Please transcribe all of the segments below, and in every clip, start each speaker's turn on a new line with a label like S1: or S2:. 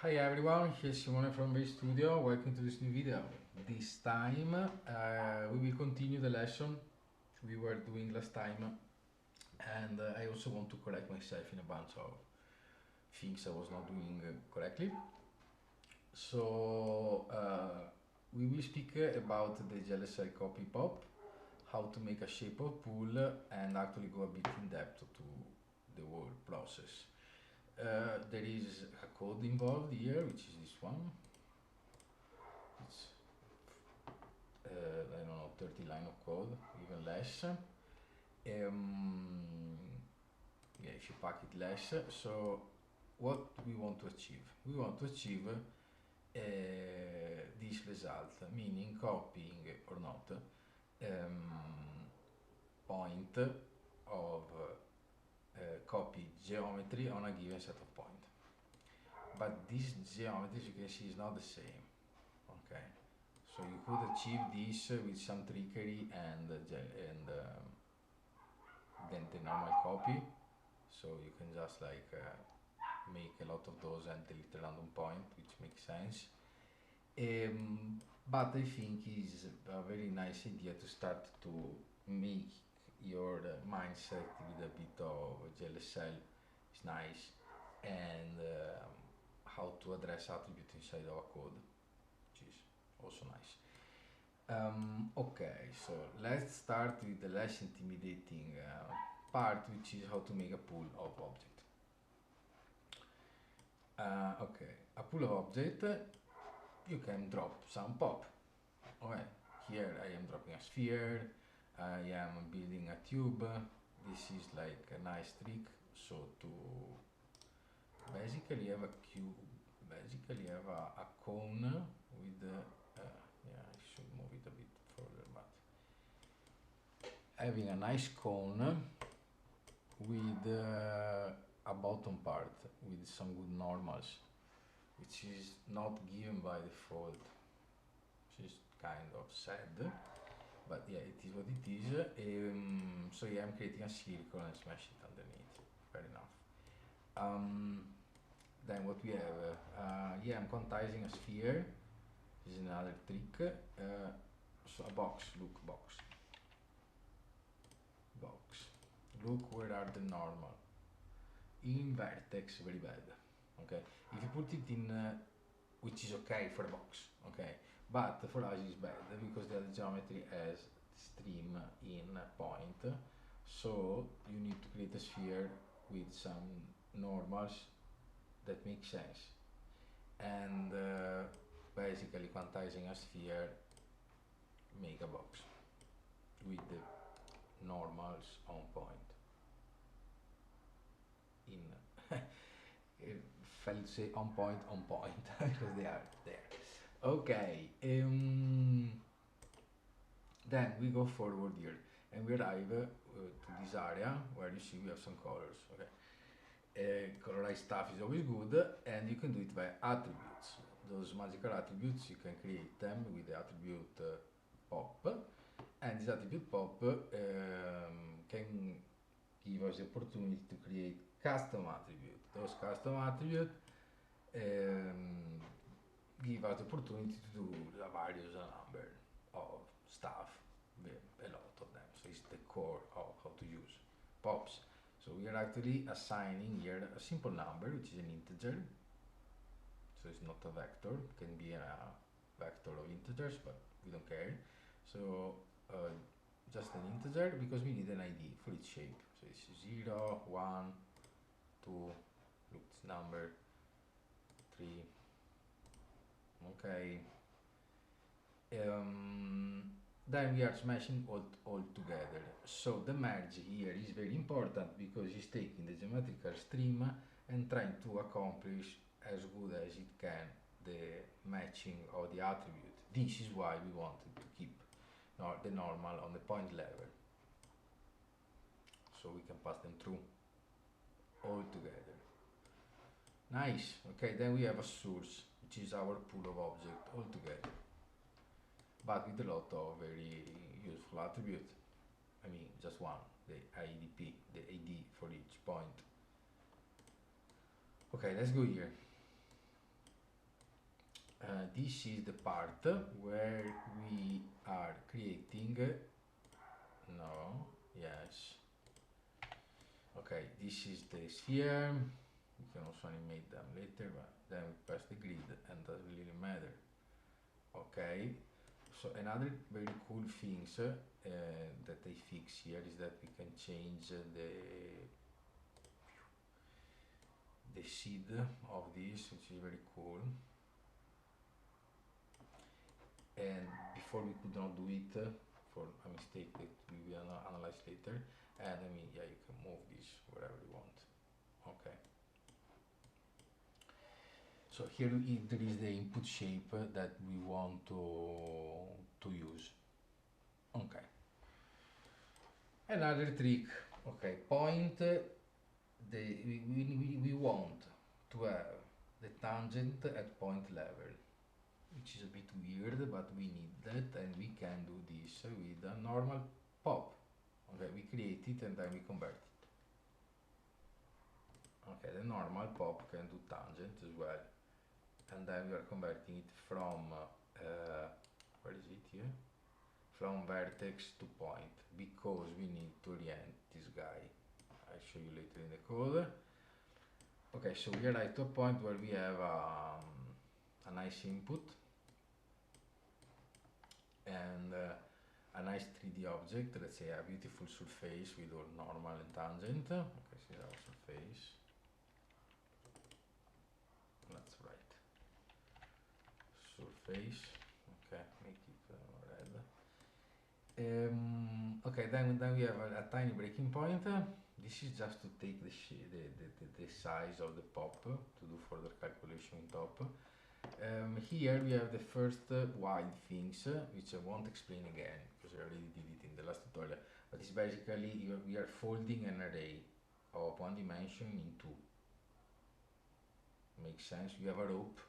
S1: Hi everyone, here's Simone from Base Studio. Welcome to this new video. This time we will continue the lesson we were doing last time, and I also want to correct myself in a bunch of things I was not doing correctly. So we will speak about the GLSL copy pop, how to make a shape of pool, and actually go a bit in depth to the whole process. There is a code involved here, which is this one. It's I don't know, 30 line of code, even less. Yeah, if you pack it less. So what we want to achieve? We want to achieve this result, meaning copying or not point of copy geometry on a given set of points. But this geometry, as you can see, is not the same. Okay, so you could achieve this with some trickery and then the normal copy. So you can just like make a lot of those and delete a random point, which makes sense. But I think it's a very nice idea to start to make your mindset with a bit of GLSL. It's nice, and how to address attribute inside of a code, which is also nice. Okay, so let's start with the less intimidating part, which is how to make a pool of object. Okay, a pool of object, you can drop some pop. Okay, here I am dropping a sphere, I am building a tube. This is like a nice trick. So to basically have a cube, basically have a cone with yeah, I should move it a bit further, but having a nice cone with a bottom part with some good normals, which is not given by default, which is kind of sad, but yeah, it is what it is. So yeah, I'm creating a circle and smash it underneath. Fair enough. Then what we have, yeah, I'm quantizing a sphere. This is another trick. So a box, look, box. Look, where are the normal? In vertex, very bad. Okay, if you put it in, which is okay for a box, okay, but for us it's bad because the other geometry has stream in point. So you need to create a sphere with some normals that make sense, and basically quantizing a sphere, make a box with the normals on point. In failed to say on point because they are there. Okay, then we go forward here and we arrive to this area where you see we have some colors. Okay, colorized stuff is always good, and you can do it by attributes. Those magical attributes, you can create them with the attribute pop, and this attribute pop can give us the opportunity to create custom attribute. Those custom attribute give us the opportunity to do a various number of stuff, a lot of them. So it's the core of how to use pops. So we are actually assigning here a simple number, which is an integer. So it's not a vector, it can be a vector of integers, but we don't care. So just an integer, because we need an ID for each shape. So it's 0, 1, 2, look, it's number 3. Okay. Then we are smashing all together. So the merge here is very important because it's taking the geometrical stream and trying to accomplish as good as it can the matching of the attribute. This is why we wanted to keep the normal on the point level, so we can pass them through all together. Nice. Okay, then we have a source, which is our pool of object all together, but with a lot of very useful attributes. I mean, just one, the IDP, the ID for each point. Okay, let's go here. this is the part where we are creating, no, yes, okay, this is the sphere. We can also animate them later, but then we pass the grid and doesn't really matter. Okay, so another very cool things that I fix here is that we can change the seed of this, which is very cool. And before we could not do it for a mistake that we will analyze later. And I mean, yeah, you can move this wherever you want. Okay. So here there is the input shape that we want to use. Okay. Another trick. Okay, point. We want to have the tangent at point level, which is a bit weird, but we need that, and we can do this with a normal pop. Okay, we create it and then we convert it. Okay, the normal pop can do tangent as well, and then we are converting it from where is it here? From vertex to point, because we need to orient this guy. I'll show you later in the code. Okay, so we are right to a point where we have a nice input and a nice 3D object, let's say a beautiful surface with all normal and tangent. Okay, so our surface. That's right. Surface. Okay, make it red. Okay, then we have a tiny breaking point. This is just to take the size of the pop to do further calculation on top. Here we have the first wide things, which I won't explain again because I already did it in the last tutorial, but it's basically we are folding an array of one dimension in two. Makes sense? You have a rope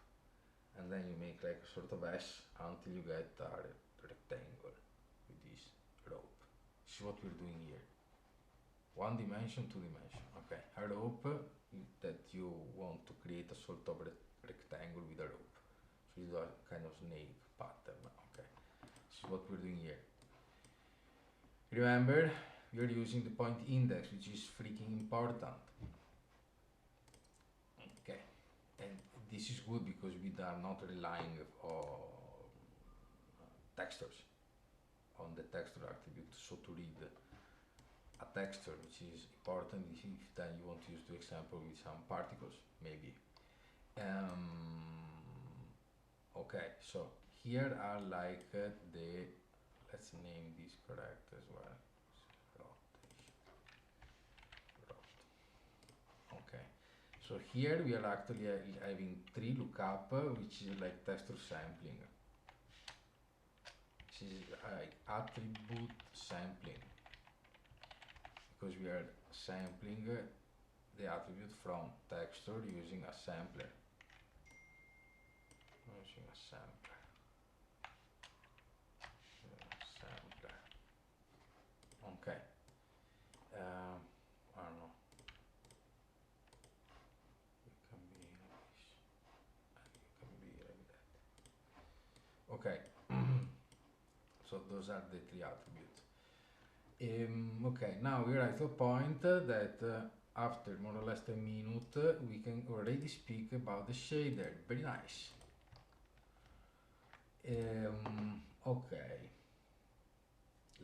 S1: and then you make like a sort of S until you get a rectangle with this rope. This is what we're doing here. One dimension, two dimension. Okay, a rope that you want to create a sort of rectangle with a rope. So it's a kind of snake pattern. Okay, this is what we're doing here. Remember, we are using the point index, which is freaking important. Okay, and this is good because we are not relying on textures, on the texture attribute. So to read a texture, which is important if then you want to use the example with some particles, maybe. Okay, so here are like let's name this correct as well. Okay, so here we are actually having 3 lookup, which is like texture sampling. This is like attribute sampling, because we are sampling the attribute from texture using a sampler. Using a sampler. Okay. I don't know. It can be like this. And it can be like that. Okay. So those are the 3 attributes. Okay, now we are at a point that after more or less 10 minutes we can already speak about the shader. Very nice. Okay,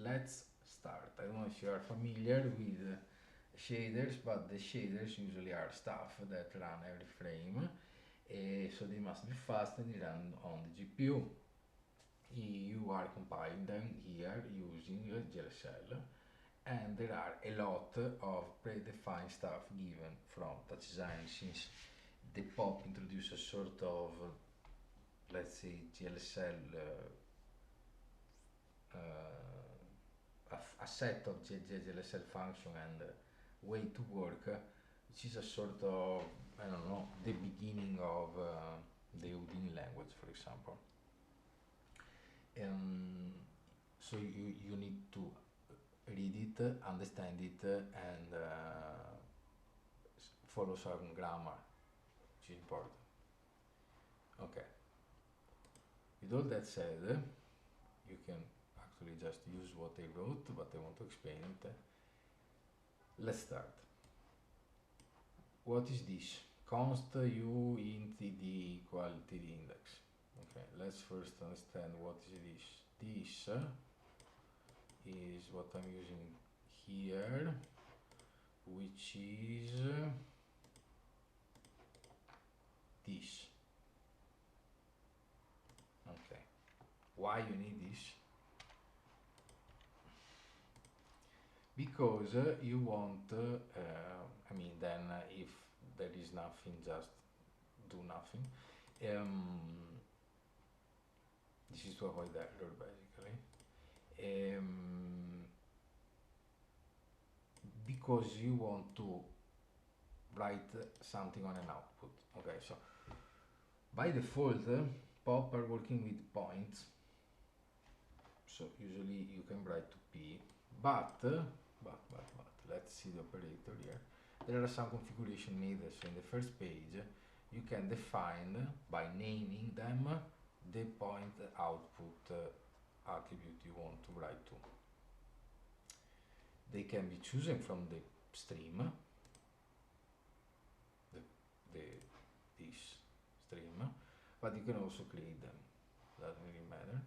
S1: let's start. I don't know if you are familiar with shaders, but the shaders usually are stuff that run every frame, so they must be fast and they run on the GPU. You are compiling them here using GLSL, and there are a lot of predefined stuff given from touch design, since the POP introduces a sort of let's say GLSL a set of GLSL function and way to work, which is a sort of, I don't know, the beginning of the Houdini language, for example. So you need to read it, understand it, and follow some grammar, which is important. Okay. with all that said, you can actually just use what I wrote, but I want to explain it. Let's start. What is this? Const u int d equal td index. Okay, let's first understand what is this. This is what I'm using here, which is this. Okay, why you need this? Because you want, I mean, then if there is nothing, just do nothing. This is to avoid error, basically. Because you want to write something on an output. Okay, so by default, pop are working with points. So usually you can write to p, but let's see the operator here. There are some configuration needed. So in the first page, you can define by naming them the point output attribute you want to write to. They can be chosen from the stream, this stream, but you can also create them. Doesn't really matter.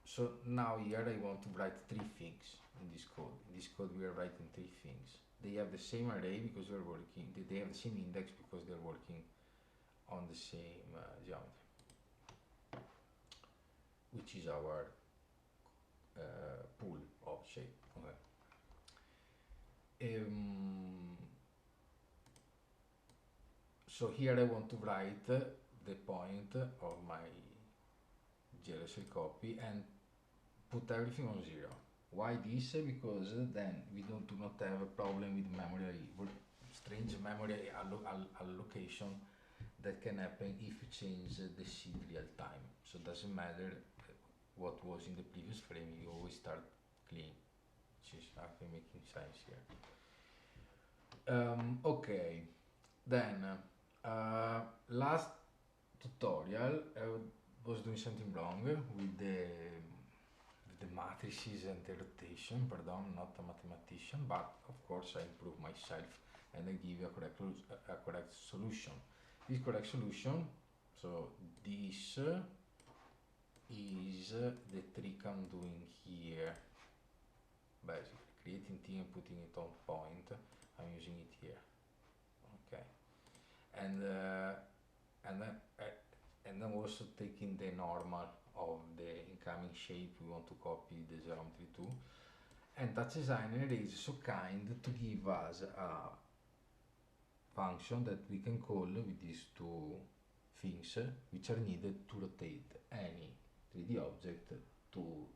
S1: So now here I want to write 3 things in this code. In this code we are writing 3 things. They have the same array because we're working. They have the same index because they're working on the same geometry, which is our pool of shape. Okay. So here I want to write the point of my GLSL copy and put everything on 0. Why this? Because then we do not have a problem with memory, strange memory allocation that can happen if you change the seed real time. So it doesn't matter what was in the previous frame, you always start clean, which is actually making sense here. Okay, then last tutorial I was doing something wrong with the matrices and the rotation. Pardon, not a mathematician, but of course I improve myself and I give you a correct solution. This correct solution, so this is the trick I'm doing here. Basically, creating t and putting it on point. I'm using it here. Okay, and then also taking the normal of the incoming shape we want to copy the geometry to, and Touch Designer is so kind to give us a function that we can call with these 2 things which are needed to rotate any 3D object to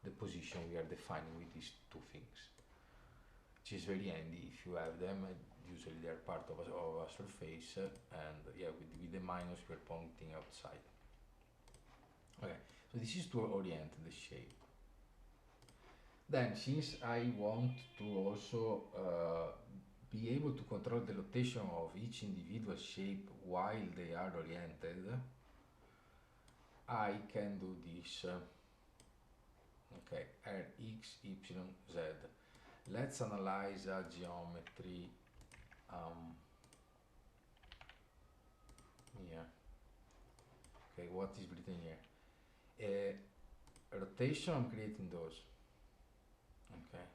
S1: the position we are defining with these 2 things, which is very handy if you have them. Usually they are part of a surface, and yeah, with the minus we are pointing outside. Okay, so this is to orient the shape. Then, since I want to also be able to control the rotation of each individual shape while they are oriented, I can do this. Okay, X, Y, Z. Let's analyze a geometry here. Okay, what is written here? Rotation, I'm creating those. Okay.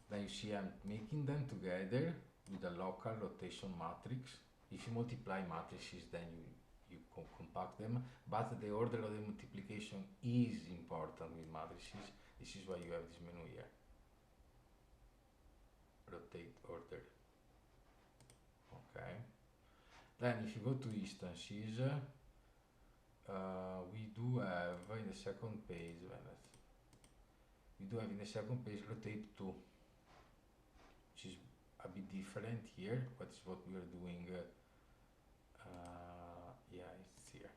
S1: Then you see I'm making them together with a local rotation matrix. If you multiply matrices, then you compact them, but the order of the multiplication is important with matrices. This is why you have this menu here. Rotate order. Okay. Then if you go to instances, we do have in the second page, rotate 2, which is a bit different here, but it's what we are doing. Yeah, it's here.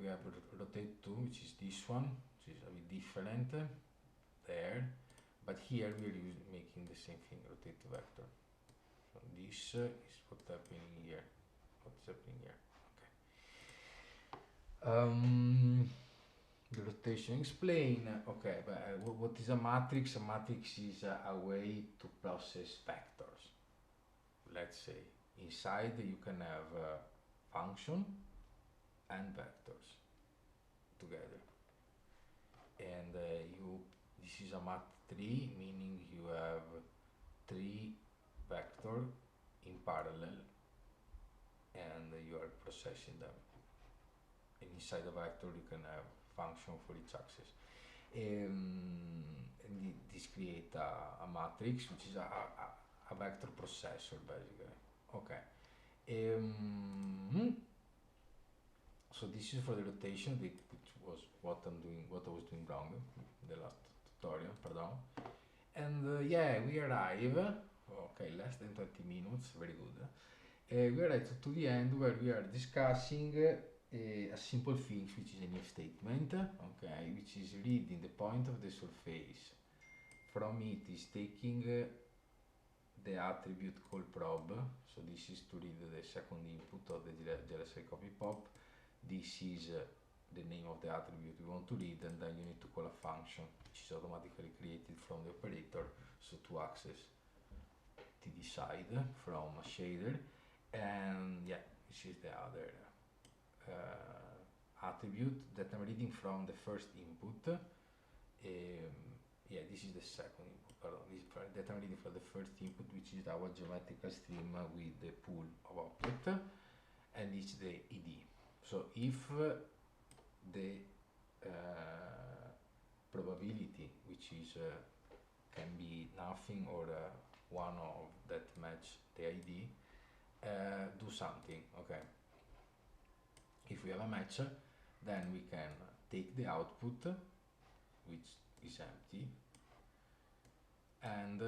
S1: We have rotate 2, which is this one, which is a bit different there, but here we are making the same thing, rotate vector. So this is what's happening here. What's happening here? The rotation explain. Okay, but what is a matrix? A matrix is a way to process vectors. Let's say inside you can have function and vectors together, and you this is a mat3, meaning you have three vector in parallel, and you are processing them. And inside the vector you can have function for each axis. And this create a matrix, which is a vector processor basically. Okay. So this is for the rotation, which was what I was doing wrong in the last tutorial, pardon. And yeah, we arrive. Okay, less than 20 minutes, very good. We arrive to the end where we are discussing a simple thing, which is an if statement, okay, which is reading the point of the surface. From it is taking the attribute called prob, so this is to read the second input of the GLSL copy pop. This is the name of the attribute we want to read, and then you need to call a function which is automatically created from the operator, so to access td side from a shader. And yeah, this is the other attribute that I'm reading from the first input. Yeah, this is the second input, pardon, that I'm reading from the first input, which is our geometrical stream with the pool of object, and it's the id. So if the probability, which is can be nothing or one of that match the id, do something. Okay, if we have a match, then we can take the output, which is empty, and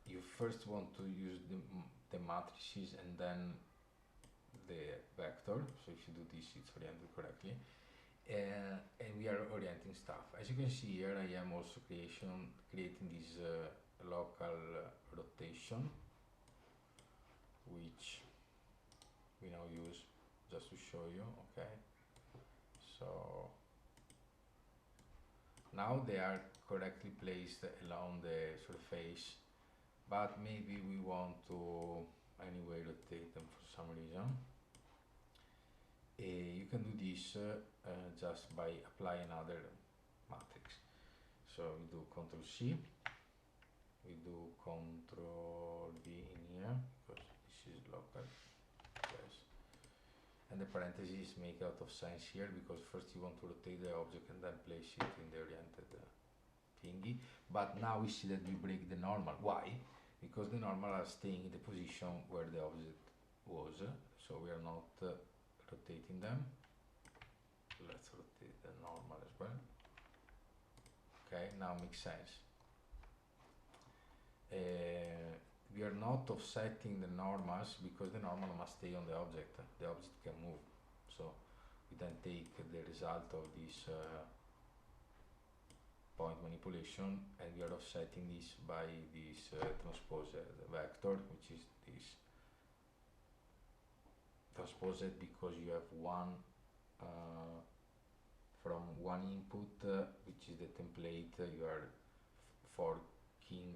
S1: you first want to use the matrices and then the vector. So if you do this, it's oriented correctly, and we are orienting stuff. As you can see here, I am also creating this local rotation, which we now use just to show you. Okay, so now they are correctly placed along the surface, but maybe we want to anyway rotate them for some reason. You can do this just by applying another matrix. So we do Ctrl C, we do Ctrl V in here because this is local, yes, and the parentheses make out of sense here because first you want to rotate the object and then place it in the oriented thingy. But now we see that we break the normal. Why? Because the normal are staying in the position where the object was, so we are not rotating them. Let's rotate the normal as well. Okay, now makes sense. We are not offsetting the normals because the normal must stay on the object. The object can move, so we then take the result of this point manipulation, and we are offsetting this by this transposed vector, which is this transposed because you have one from one input, which is the template. You are forking,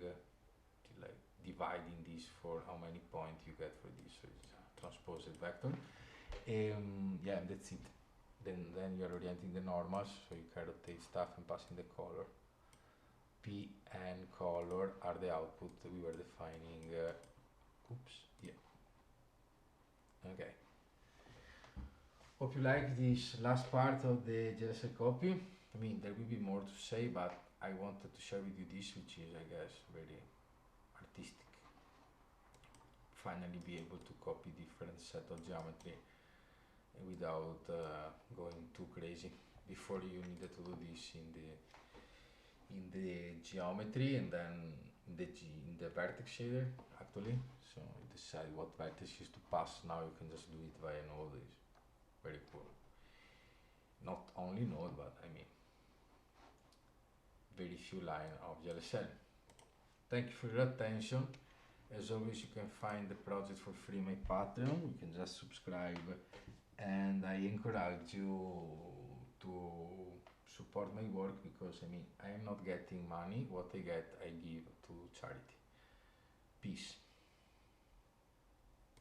S1: like dividing this for how many points you get for this. So it's a transposed vector. Yeah, that's it. Then you're orienting the normals, so you can rotate stuff and passing the color. P and color are the output we were defining. Oops, yeah. Okay. Hope you like this last part of the GLSL copy. I mean, there will be more to say, but I wanted to share with you this, which is, I guess, very artistic. Finally be able to copy different set of geometry without going too crazy. Before you needed to do this in the geometry and then in the vertex shader actually. So you decide what vertices to pass. Now you can just do it via node. Is very cool. Not only node, but I mean very few lines of GLSL. Thank you for your attention, As always, you can find the project for free on my Patreon. You can just subscribe, and I encourage you to support my work, because I mean, I am not getting money. What I get, I give to charity. Peace.